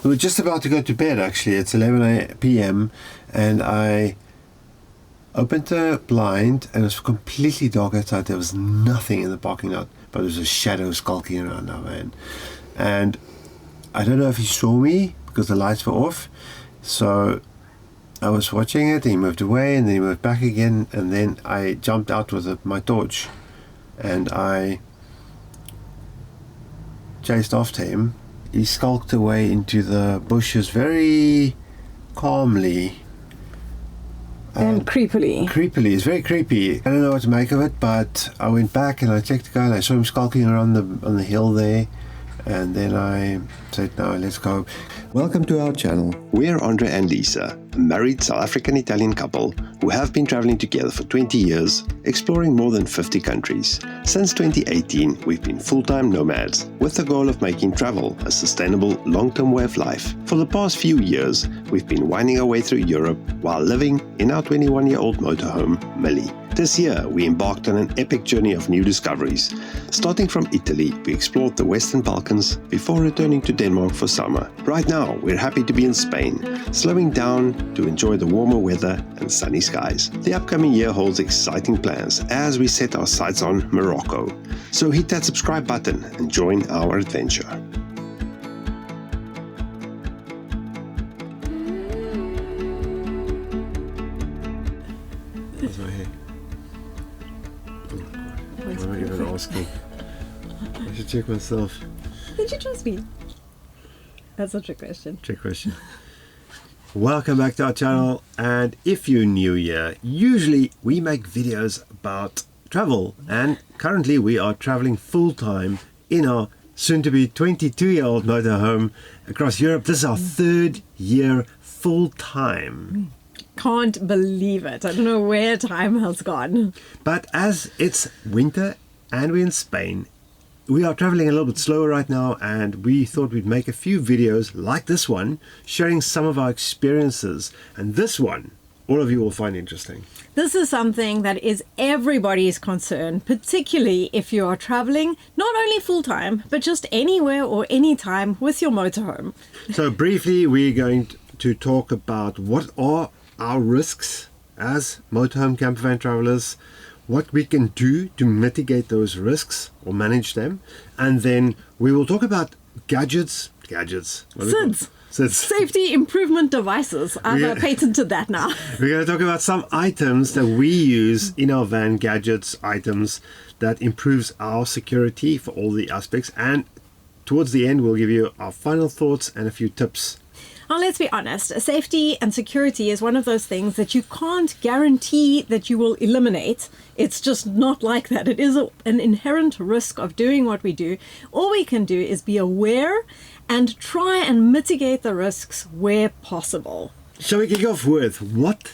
We were just about to go to bed, actually. It's 11 p.m. and I opened the blind and it was completely dark outside. There was nothing in the parking lot, but there was a shadow skulking around our van. And I don't know if he saw me because the lights were off. So I was watching it, he moved away and then he moved back again, and then I jumped out with my torch and I chased after him. He skulked away into the bushes very calmly. And creepily. Creepily. It's very creepy. I don't know what to make of it, but I went back and I checked the guy and I saw him skulking around on the hill there. And then I said, no, let's go. Welcome to our channel. We're Andre and Lisa, a married South African-Italian couple who have been traveling together for 20 years, exploring more than 50 countries. Since 2018, we've been full-time nomads with the goal of making travel a sustainable, long-term way of life. For the past few years, we've been winding our way through Europe while living in our 21-year-old motorhome, Millie. This year, we embarked on an epic journey of new discoveries. Starting from Italy, we explored the Western Balkans before returning to Denmark for summer. Right now, we're happy to be in Spain, slowing down to enjoy the warmer weather and sunny skies. The upcoming year holds exciting plans as we set our sights on Morocco. So hit that subscribe button and join our adventure. That's my hair. I'm not even asking. I should check myself. Did you trust me? That's a trick question. Trick question. Welcome back to our channel, and if you're new here, usually we make videos about travel, and currently we are traveling full-time in our soon-to-be 22-year-old motorhome across Europe. This is our third year full-time. Can't believe it. I don't know where time has gone. But as it's winter and we're in Spain, we are traveling a little bit slower right now, and we thought we'd make a few videos like this one, sharing some of our experiences. And this one, all of you will find interesting. This is something that is everybody's concern, particularly if you are traveling, not only full-time, but just anywhere or anytime with your motorhome. So briefly, we're going to talk about what are our risks as motorhome campervan travelers, what we can do to mitigate those risks or manage them, and then we will talk about gadgets. SIDS. Safety improvement devices. I've patented that now. We're going to talk about some items that we use in our van, gadgets, items that improves our security for all the aspects, and towards the end we'll give you our final thoughts and a few tips. Now, let's be honest, safety and security is one of those things that you can't guarantee that you will eliminate. It's just not like that. It is an inherent risk of doing what we do. All we can do is be aware and try and mitigate the risks where possible. Shall we kick off with what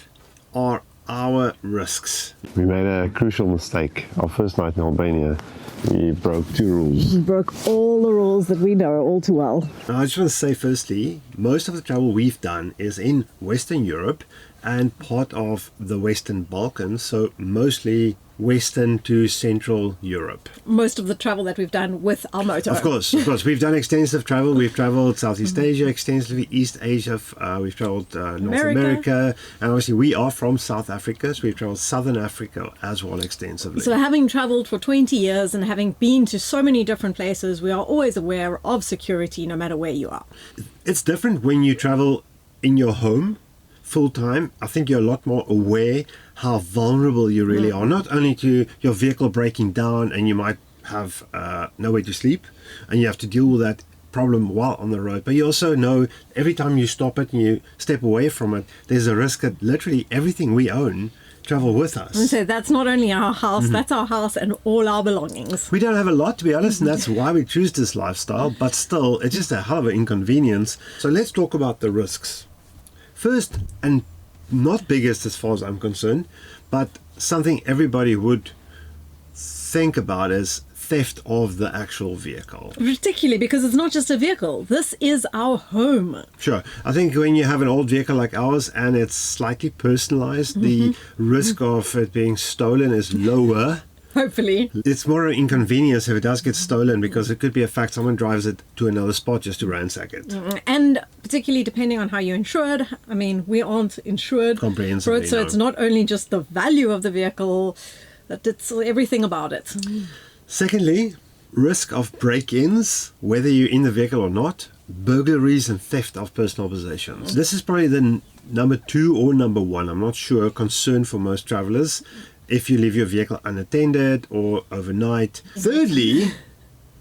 are our risks? We made a crucial mistake. Our first night in Albania, we broke 2 rules. We broke all the rules that we know all too well. Now, I just want to say firstly, most of the travel we've done is in Western Europe and part of the Western Balkans, so mostly Western to Central Europe. Most of the travel that we've done with our motorhome. Of course. We've done extensive travel. We've traveled Southeast Asia extensively, East Asia, we've traveled North America, and obviously we are from South Africa, so we've traveled Southern Africa as well extensively. So having traveled for 20 years and having been to so many different places, we are always aware of security no matter where you are. It's different when you travel in your home full-time. I think you're a lot more aware how vulnerable you really are, not only to your vehicle breaking down and you might have nowhere to sleep and you have to deal with that problem while on the road, but you also know every time you stop it and you step away from it, there's a risk that literally everything we own travel with us. And so that's not only our house, that's our house and all our belongings. We don't have a lot, to be honest, and that's why we choose this lifestyle, but still, it's just a hell of an inconvenience. So let's talk about the risks. First, and not biggest as far as I'm concerned, but something everybody would think about is theft of the actual vehicle. Particularly because it's not just a vehicle. This is our home. Sure. I think when you have an old vehicle like ours and it's slightly personalized, the risk of it being stolen is lower Hopefully. It's more an inconvenience if it does get stolen, because it could be a fact someone drives it to another spot just to ransack it. And particularly depending on how you're insured. I mean, we aren't insured for Comprehensively, it, so no. it's not only just the value of the vehicle, but it's everything about it. Secondly, risk of break-ins, whether you're in the vehicle or not, burglaries and theft of personal possessions. This is probably the number 2 or number 1, I'm not sure, concern for most travelers if you leave your vehicle unattended or overnight. Thirdly,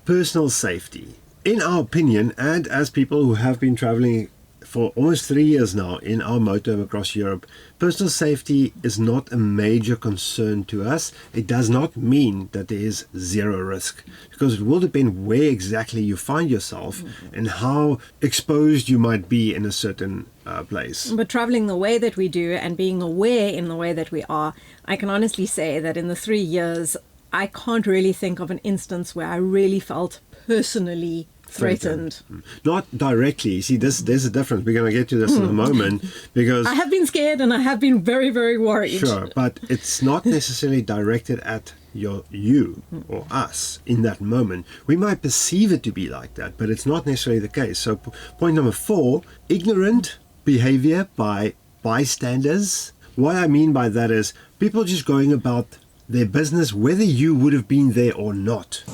personal safety. In our opinion, and as people who have been traveling for almost 3 years now in our motorhome across Europe, personal safety is not a major concern to us. It does not mean that there is zero risk, because it will depend where exactly you find yourself and how exposed you might be in a certain place. But traveling the way that we do and being aware in the way that we are, I can honestly say that in the 3 years, I can't really think of an instance where I really felt personally threatened. Not directly. See, there's a difference. We're going to get to this in a moment, because I have been scared and I have been very, very worried. sure, but it's not necessarily directed at you or us in that moment. We might perceive it to be like that, but it's not necessarily the case. So point number 4, ignorant behavior by bystanders. What I mean by that is people just going about their business whether you would have been there or not.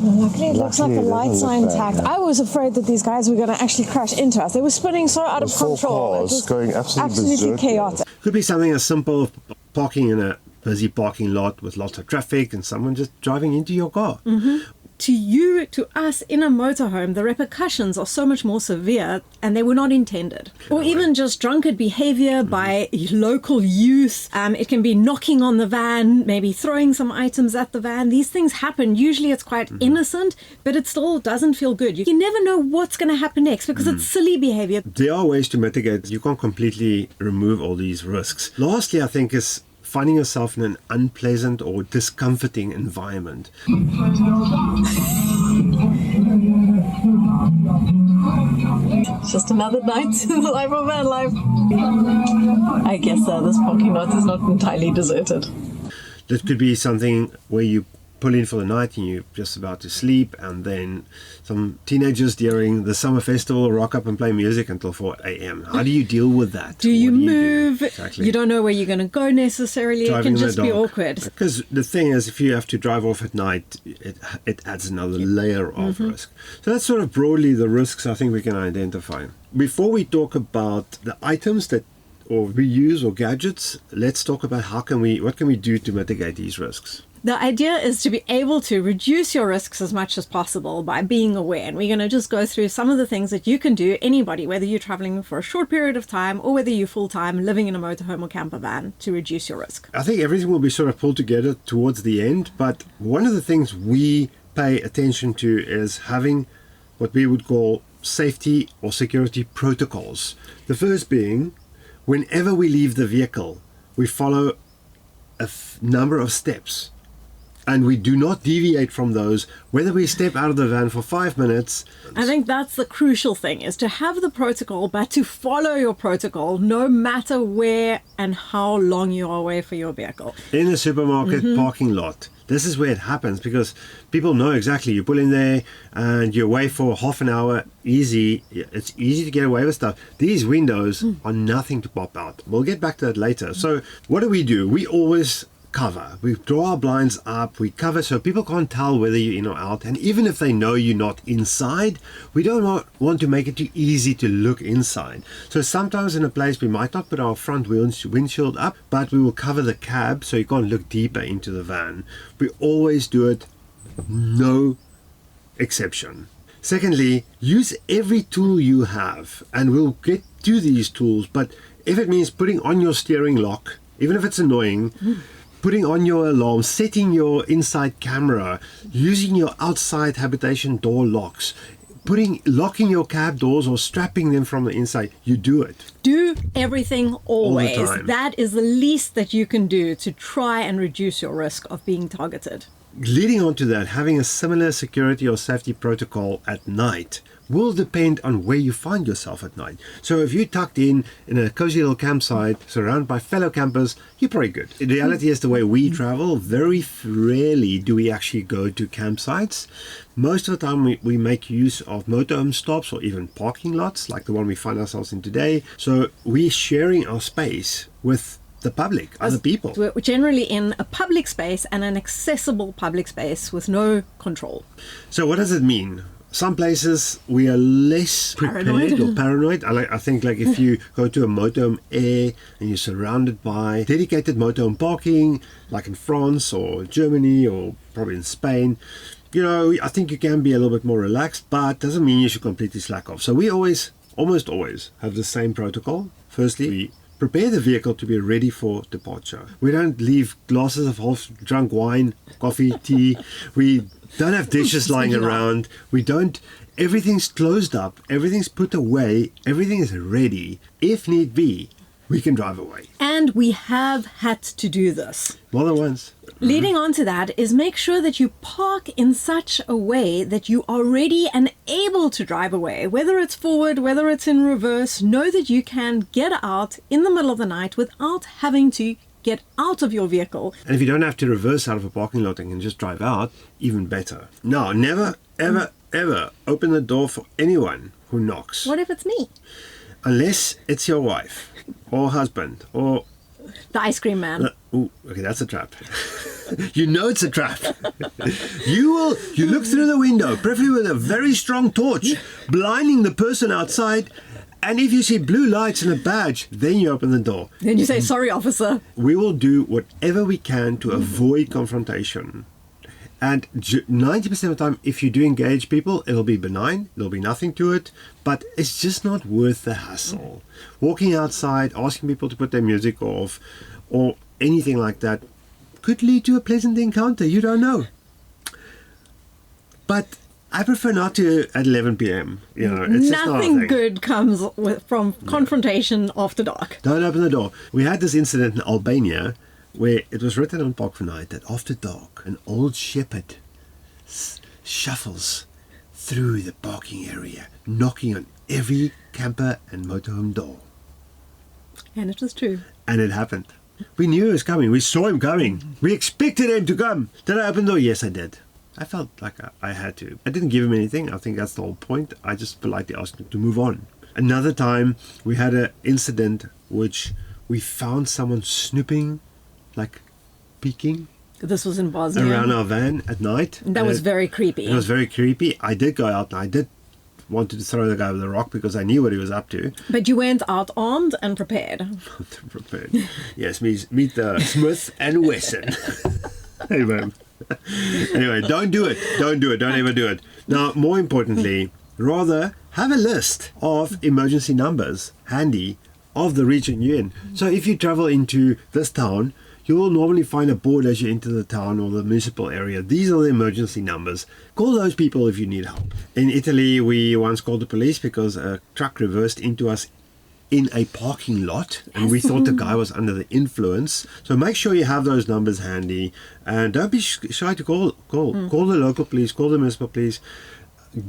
Luckily, it looks like Luckily, the it lights doesn't are look bad, intact. no. I was afraid that these guys were going to actually crash into us. They were spinning so out of There's 4 control. cars It was going absolutely berserk, chaotic. Could be something as simple as parking in a busy parking lot with lots of traffic and someone just driving into your car. To us in a motorhome, the repercussions are so much more severe and they were not intended. Or even just drunken behavior by local youth. It can be knocking on the van, maybe throwing some items at the van. These things happen. Usually it's quite innocent, but it still doesn't feel good. You never know what's going to happen next because it's silly behavior. There are ways to mitigate. You can't completely remove all these risks. Lastly, I think, is finding yourself in an unpleasant or discomforting environment. Just another night in the life of van life. I guess this parking lot is not entirely deserted. That could be something where you pull in for the night and you're just about to sleep, and then some teenagers during the summer festival rock up and play music until 4 a.m. How do you deal with that? Do you What move? Exactly. You don't know where you're going to go necessarily. Driving it can in just the be dark. awkward. Because the thing is, if you have to drive off at night, it adds another layer of risk. So that's sort of broadly the risks I think we can identify. Before we talk about the items that or we use or gadgets, let's talk about what can we do to mitigate these risks. The idea is to be able to reduce your risks as much as possible by being aware. And we're going to just go through some of the things that you can do, anybody, whether you're traveling for a short period of time or whether you're full-time living in a motorhome or camper van, to reduce your risk. I think everything will be sort of pulled together towards the end, but one of the things we pay attention to is having what we would call safety or security protocols. The first being, whenever we leave the vehicle, we follow a number of steps. And we do not deviate from those, whether we step out of the van for 5 minutes. I think that's the crucial thing, is to have the protocol, but to follow your protocol no matter where and how long you are away from your vehicle. In a supermarket parking lot. This is where it happens, because people know exactly. You pull in there and you're away for half an hour. Easy. It's easy to get away with stuff. These windows are nothing to pop out. We'll get back to that later. So what do? We always cover. We draw our blinds up, we cover so people can't tell whether you're in or out, and even if they know you're not inside, we don't want to make it too easy to look inside. So sometimes in a place we might not put our front windshield up, but we will cover the cab so you can't look deeper into the van. We always do it, no exception. Secondly, use every tool you have, and we'll get to these tools, but if it means putting on your steering lock, even if it's annoying, putting on your alarm, setting your inside camera, using your outside habitation door locks, locking your cab doors or strapping them from the inside, you do it. Do everything always. All the time. That is the least that you can do to try and reduce your risk of being targeted. Leading on to that, having a similar security or safety protocol at night will depend on where you find yourself at night. So if you're tucked in a cozy little campsite, surrounded by fellow campers, you're pretty good. The reality is the way we travel, very rarely do we actually go to campsites. Most of the time we make use of motorhome stops or even parking lots like the one we find ourselves in today. So we're sharing our space with the public, other people. We're generally in a public space and an accessible public space with no control. So what does it mean? Some places we are less prepared or paranoid. I think like if you go to a motorhome air and you're surrounded by dedicated motorhome parking, like in France or Germany or probably in Spain, you know, I think you can be a little bit more relaxed, but doesn't mean you should completely slack off. So we almost always have the same protocol. Firstly, we prepare the vehicle to be ready for departure. We don't leave glasses of half-drunk wine, coffee, tea. We don't have dishes lying around. Everything's closed up. Everything's put away. Everything is ready. If need be, we can drive away. And we have had to do this. More than once. Leading on to that is make sure that you park in such a way that you are ready and able to drive away. Whether it's forward, whether it's in reverse, know that you can get out in the middle of the night without having to get out of your vehicle. And if you don't have to reverse out of a parking lot and can just drive out, even better. No, never, ever, ever open the door for anyone who knocks. What if it's me? Unless it's your wife or husband or The ice cream man. Okay, that's a trap. You know it's a trap. You look through the window, preferably with a very strong torch, blinding the person outside, and if you see blue lights and a badge, then you open the door. Then you say, sorry, officer. We will do whatever we can to avoid confrontation. And 90% of the time, if you do engage people, it'll be benign, there'll be nothing to it, but it's just not worth the hassle. Walking outside, asking people to put their music off, or anything like that, could lead to a pleasant encounter, you don't know. But I prefer not to at 11 p.m. You know, it's just not a Nothing thing. good comes from confrontation after dark. Don't open the door. We had this incident in Albania where it was written on Park for Night that after dark, an old shepherd shuffles through the parking area, knocking on every camper and motorhome door. And it was true. And it happened. We knew he was coming. We saw him coming. We expected him to come. Did I open the door? Yes, I did. I felt like I had to. I didn't give him anything. I think that's the whole point. I just politely asked him to move on. Another time, we had an incident which we found someone snooping, like peeking This was in Bosnia. around our van at night. That was very creepy. It was very creepy. I did go out and I did wanted to throw the guy with a rock because I knew what he was up to. But you went out armed and prepared. Prepared. Yes, meet the Smith and Wesson. Anyway, don't do it. Don't ever do it. Now, more importantly, rather have a list of emergency numbers handy of the region you're in. So if you travel into this town, you will normally find a board as you enter the town or the municipal area. These are the emergency numbers. Call those people if you need help. In Italy, we once called the police because a truck reversed into us in a parking lot and we thought the guy was under the influence. So make sure you have those numbers handy and don't be shy to call the local police, call the municipal police.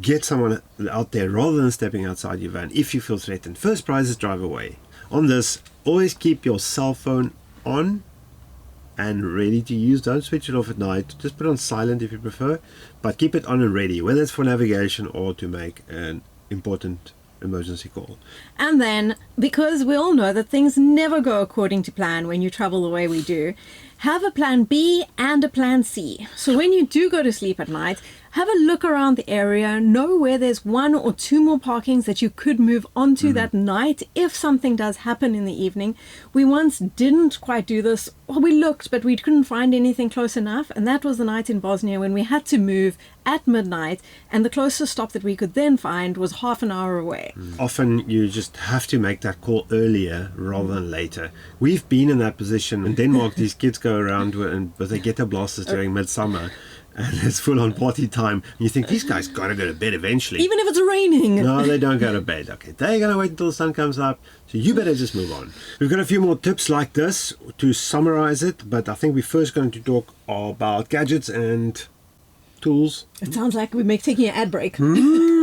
Get someone out there rather than stepping outside your van if you feel threatened. First prize is drive away. On this, always keep your cell phone on and ready to use. Don't switch it off at night. Just put it on silent if you prefer, but keep it on and ready, whether it's for navigation or to make an important emergency call. And then, because we all know that things never go according to plan when you travel the way we do, have a plan B and a plan C. So when you do go to sleep at night, have a look around the area, know where there's 1 or 2 more parkings that you could move onto that night if something does happen in the evening. We once didn't quite do this. Well, we looked, but we couldn't find anything close enough. And that was the night in Bosnia when we had to move at midnight. And the closest stop that we could then find was half an hour away. Often you just have to make that call earlier rather than later. We've been in that position. In Denmark, these kids go around with their ghetto blasters during midsummer. And it's full-on party time. And you think, these guys got to go to bed eventually. Even if it's raining. No, they don't go to bed. Okay, they're going to wait until the sun comes up. So you better just move on. We've got a few more tips like this to summarize it. But I think we're first going to talk about gadgets and tools. It sounds like we're taking an ad break.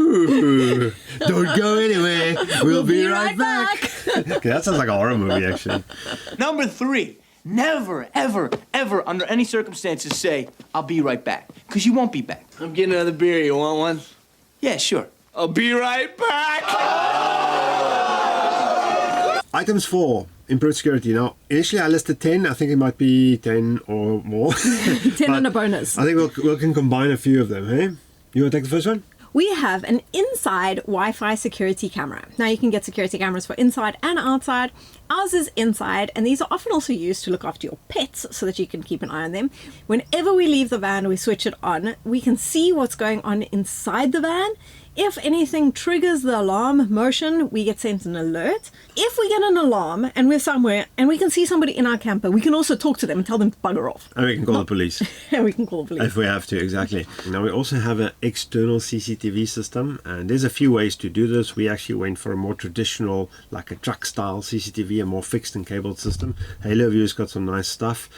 Ooh, don't go anywhere. We'll be right back. Okay, that sounds like a horror movie, actually. Number 3, never, ever, ever, under any circumstances say, I'll be right back. Because you won't be back. I'm getting another beer. You want one? Yeah, sure. I'll be right back. Items 4, improved security. Now, initially I listed 10. I think it might be 10 or more. 10 and a bonus. I think we can combine a few of them, hey? You want to take the first one? We have an inside Wi-Fi security camera. Now you can get security cameras for inside and outside. Ours is inside, and these are often also used to look after your pets so that you can keep an eye on them. Whenever we leave the van, we switch it on. We can see what's going on inside the van. If anything triggers the alarm motion, we get sent an alert. If we get an alarm and we're somewhere and we can see somebody in our camper, we can also talk to them and tell them to bugger off. And we can call the police. And we can call the police. If we have to, exactly. Now we also have an external CCTV system, and there's a few ways to do this. We actually went for a more traditional, like a truck style CCTV, a more fixed and cabled system. Halo View's got some nice stuff.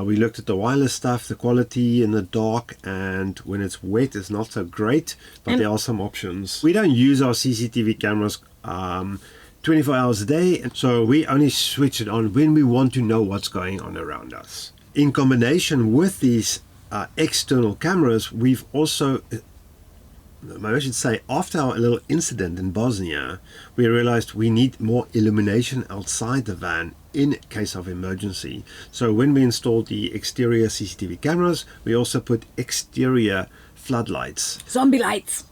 We looked at the wireless stuff, the quality in the dark, and when it's wet it's not so great, but there are some options. We don't use our CCTV cameras 24 hours a day, so we only switch it on when we want to know what's going on around us. In combination with these external cameras, we've also, I should say, after our little incident in Bosnia, we realized we need more illumination outside the van in case of emergency. So when we installed the exterior CCTV cameras, we also put exterior floodlights. Zombie lights.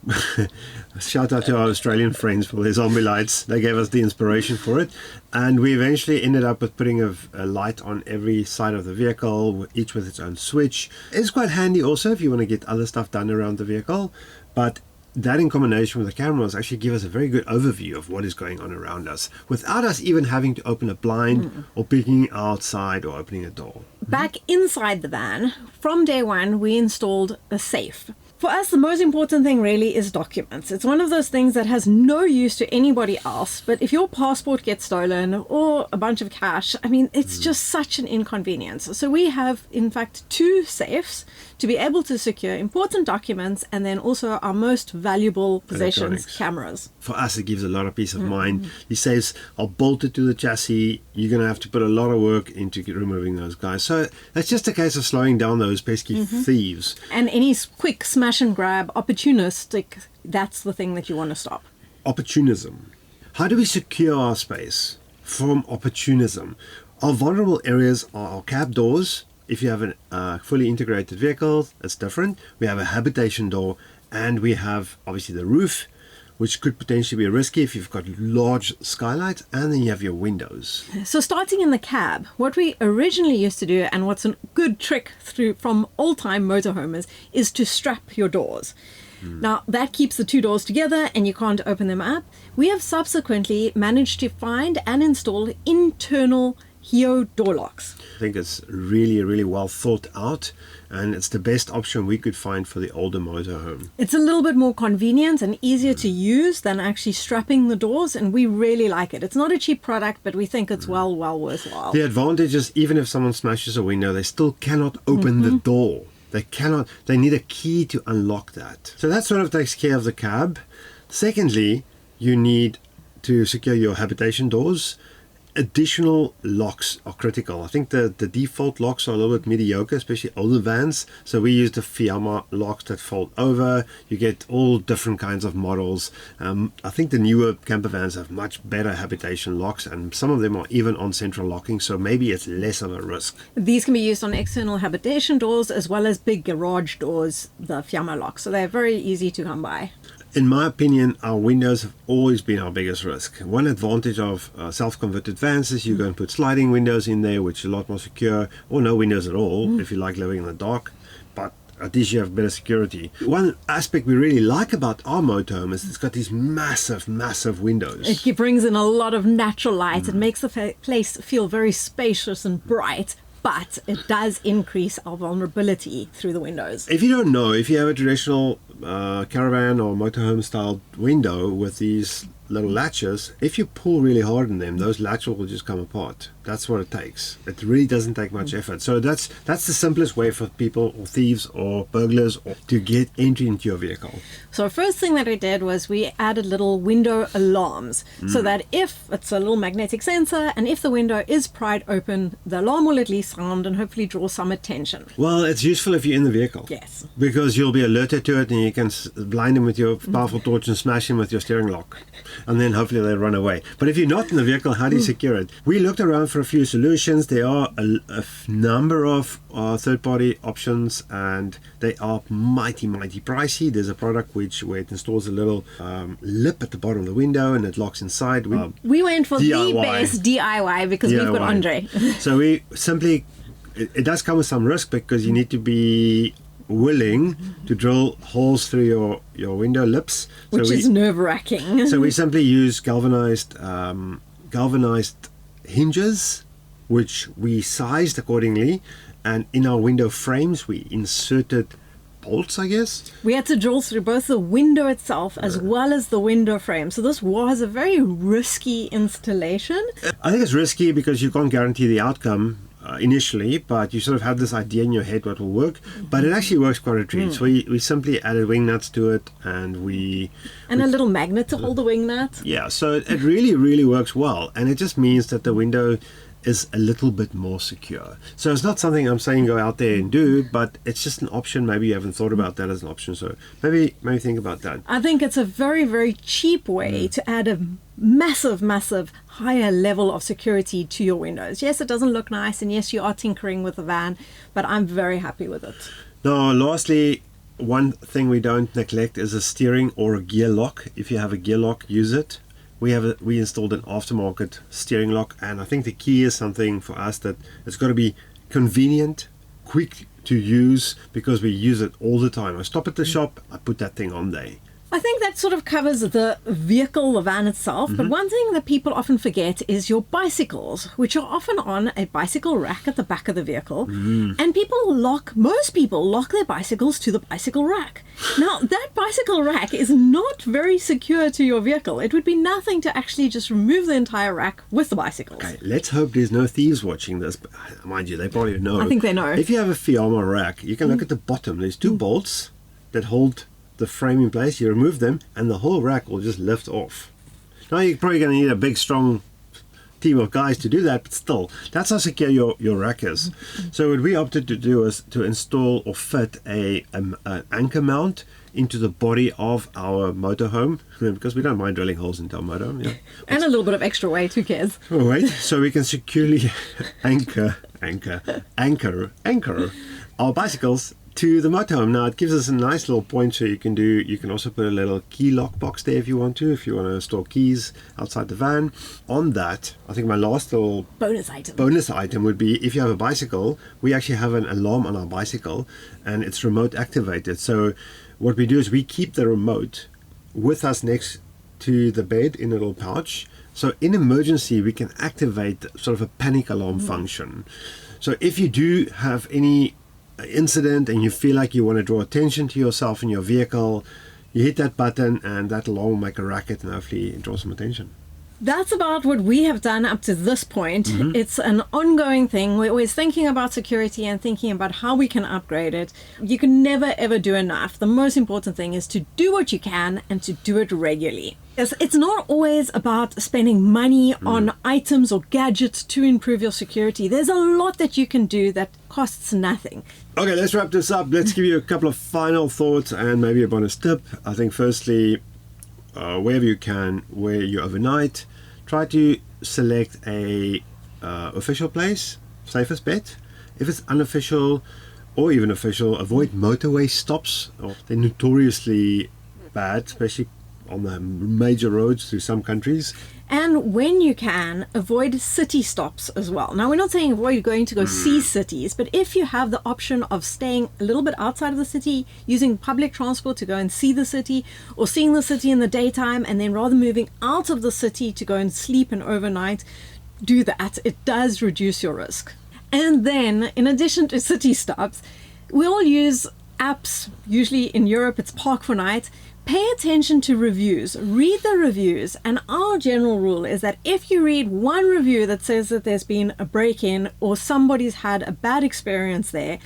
Shout out to our Australian friends for their zombie lights. They gave us the inspiration for it. And we eventually ended up with putting a light on every side of the vehicle, each with its own switch. It's quite handy also if you want to get other stuff done around the vehicle. But that in combination with the cameras actually give us a very good overview of what is going on around us without us even having to open a blind or peeking outside or opening a door. Back inside the van, from day one, we installed a safe. For us, the most important thing really is documents. It's one of those things that has no use to anybody else, but if your passport gets stolen or a bunch of cash, I mean, it's just such an inconvenience. So we have, in fact, 2 safes to be able to secure important documents and then also our most valuable possessions, cameras. For us, it gives a lot of peace of mind. These safes are bolted to the chassis. You're going to have to put a lot of work into removing those guys. So it's just a case of slowing down those pesky thieves. And any quick smash and grab, opportunistic, that's the thing that you want to stop. Opportunism. How do we secure our space from opportunism? Our vulnerable areas are our cab doors. If you have a fully integrated vehicle, it's different. We have a habitation door, and we have obviously the roof, which could potentially be risky if you've got large skylights, and then you have your windows. So starting in the cab, what we originally used to do, and what's a good trick from old-time motorhomers, is to strap your doors. Now, that keeps the 2 doors together and you can't open them up. We have subsequently managed to find and install internal Heo door locks. I think it's really, really well thought out, and it's the best option we could find for the older motorhome. It's a little bit more convenient and easier to use than actually strapping the doors, and we really like it. It's not a cheap product, but we think it's well worthwhile. The advantage is, even if someone smashes a window, they still cannot open the door. They need a key to unlock that. So that sort of takes care of the cab. Secondly, you need to secure your habitation doors. Additional locks are critical. I think the default locks are a little bit mediocre, especially older vans. So we use the Fiamma locks that fold over. You get all different kinds of models. I think the newer camper vans have much better habitation locks, and some of them are even on central locking, so maybe it's less of a risk. These can be used on external habitation doors as well as big garage doors, the Fiamma locks. So they're very easy to come by. In my opinion, our windows have always been our biggest risk. One advantage of self-converted vans is you go and put sliding windows in there, which are a lot more secure, or no windows at all if you like living in the dark, but at least you have better security. One aspect we really like about our motorhome is it's got these massive windows. It brings in a lot of natural light. It makes the place feel very spacious and bright. But it does increase our vulnerability through the windows. If you don't know, if you have a traditional caravan or motorhome style window with these little latches, if you pull really hard on them, those latches will just come apart. That's what it takes. It really doesn't take much effort. So that's the simplest way for people or thieves or burglars to get entry into your vehicle. So first thing that we did was we added little window alarms so that if it's a little magnetic sensor and if the window is pried open, the alarm will at least sound and hopefully draw some attention. Well, it's useful if you're in the vehicle. Yes. Because you'll be alerted to it and you can blind them with your powerful torch and smash them with your steering lock. And then hopefully they'll run away. But if you're not in the vehicle, how do you secure it? We looked around for a few solutions. There are a number of third-party options and they are mighty pricey. There's a product where it installs a little lip at the bottom of the window and it locks inside. We went for DIY. the best DIY because we've got Andre. So we simply, it does come with some risk because you need to be willing to drill holes through your window lips. Which is nerve-wracking. So we simply use galvanized hinges, which we sized accordingly, and in our window frames we inserted bolts, I guess. We had to drill through both the window itself as well as the window frame. So this was a very risky installation. I think it's risky because you can't guarantee the outcome initially, but you sort of have this idea in your head what will work, but it actually works quite a treat. So we simply added wing nuts to it and a little magnet to hold the wing nut. Yeah, so it really works well, and it just means that the window is a little bit more secure. So it's not something I'm saying go out there and do, but it's just an option. Maybe you haven't thought about that as an option, so maybe think about that. I think it's a very cheap way to add a massive higher level of security to your windows. Yes, it doesn't look nice, and yes, you are tinkering with the van, but I'm very happy with it. Now, lastly, one thing we don't neglect is a steering or a gear lock. If you have a gear lock, use it. We installed an aftermarket steering lock, and I think the key is something for us that it's got to be convenient, quick to use, because we use it all the time. I stop at the shop, I put that thing on there. I think that sort of covers the vehicle, the van itself, but one thing that people often forget is your bicycles, which are often on a bicycle rack at the back of the vehicle, and most people lock their bicycles to the bicycle rack. Now, that bicycle rack is not very secure to your vehicle. It would be nothing to actually just remove the entire rack with the bicycles. Okay, let's hope there's no thieves watching this. Mind you, they probably know. I think they know. If you have a Fiamma rack, you can look at the bottom. There's two bolts that hold the frame in place. You remove them and the whole rack will just lift off. Now you're probably going to need a big strong team of guys to do that, but still, that's how secure your rack is. So what we opted to do is to install or fit an anchor mount into the body of our motorhome, because we don't mind drilling holes into our motorhome. Yeah. And a little bit of extra weight, who cares? Oh, wait, so we can securely anchor our bicycles to the motorhome. Now it gives us a nice little point, so you can also put a little key lock box there if you want to store keys outside the van. On that, I think my last little bonus item would be, if you have a bicycle, we actually have an alarm on our bicycle and it's remote activated. So what we do is we keep the remote with us next to the bed in a little pouch, so in emergency we can activate sort of a panic alarm function. So if you do have any incident and you feel like you want to draw attention to yourself in your vehicle, you hit that button and that alarm will make a racket and hopefully draw some attention. That's about what we have done up to this point. It's an ongoing thing. We're always thinking about security and thinking about how we can upgrade it. You can never ever do enough. The most important thing is to do what you can and to do it regularly. It's not always about spending money on items or gadgets to improve your security. There's a lot that you can do that costs nothing. Okay, let's wrap this up. Let's give you a couple of final thoughts and maybe a bonus tip. I think firstly, wherever you can, where you overnight, try to select a official place, safest bet. If it's unofficial or even official, avoid motorway stops. They're notoriously bad, especially on the major roads through some countries. And when you can, avoid city stops as well. Now, we're not saying avoid going to go see cities, but if you have the option of staying a little bit outside of the city, using public transport to go and see the city, or seeing the city in the daytime, and then rather moving out of the city to go and sleep and overnight, do that. It does reduce your risk. And then, in addition to city stops, we all use apps. Usually in Europe, it's Park4Night. Pay attention to reviews, read the reviews, and our general rule is that if you read one review that says that there's been a break-in or somebody's had a bad experience there,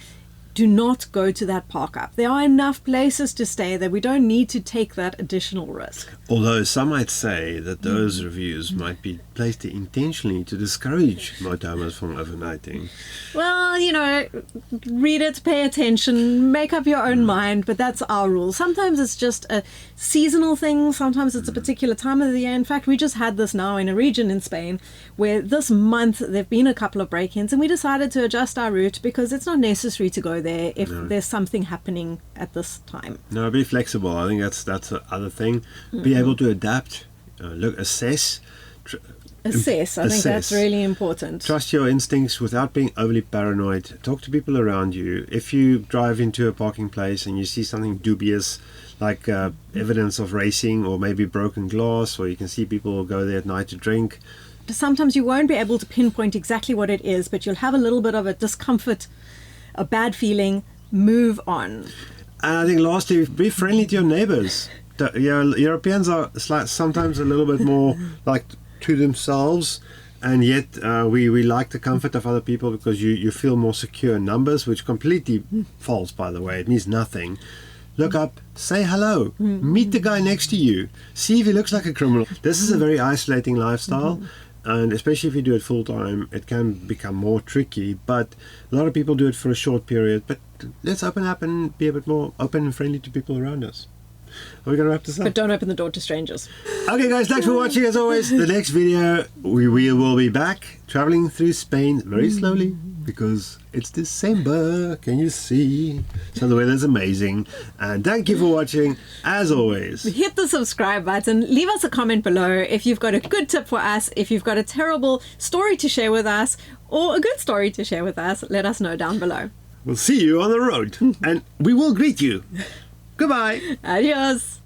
do not go to that park up. There are enough places to stay that we don't need to take that additional risk. Although some might say that those reviews might be placed intentionally to discourage motorhomes from overnighting. Well, you know, read it, pay attention, make up your own mind, but that's our rule. Sometimes it's just a seasonal thing, sometimes it's a particular time of the year. In fact, we just had this now in a region in Spain where this month there have been a couple of break-ins, and we decided to adjust our route because it's not necessary to go there if there's something happening at this time. No, be flexible. I think that's the other thing. Be able to adapt, assess. Assess. I think that's really important. Trust your instincts without being overly paranoid. Talk to people around you. If you drive into a parking place and you see something dubious, like evidence of racing or maybe broken glass, or you can see people go there at night to drink. Sometimes you won't be able to pinpoint exactly what it is, but you'll have a little bit of a discomfort, a bad feeling. Move on. And I think lastly, be friendly to your neighbors. Europeans are sometimes a little bit more like to themselves, and yet we like the comfort of other people because you feel more secure in numbers, which completely false, by the way. It means nothing. Look up, say hello, meet the guy next to you, see if he looks like a criminal. This is a very isolating lifestyle, and especially if you do it full time, it can become more tricky, but a lot of people do it for a short period. But let's open up and be a bit more open and friendly to people around us. Are we going to wrap this up? But don't open the door to strangers. Okay guys, thanks for watching. As always, the next video we will be back traveling through Spain very slowly because it's December, can you see? So the weather's amazing. And thank you for watching, as always. Hit the subscribe button, leave us a comment below if you've got a good tip for us, if you've got a terrible story to share with us or a good story to share with us, let us know down below. We'll see you on the road and we will greet you. Goodbye. Adios.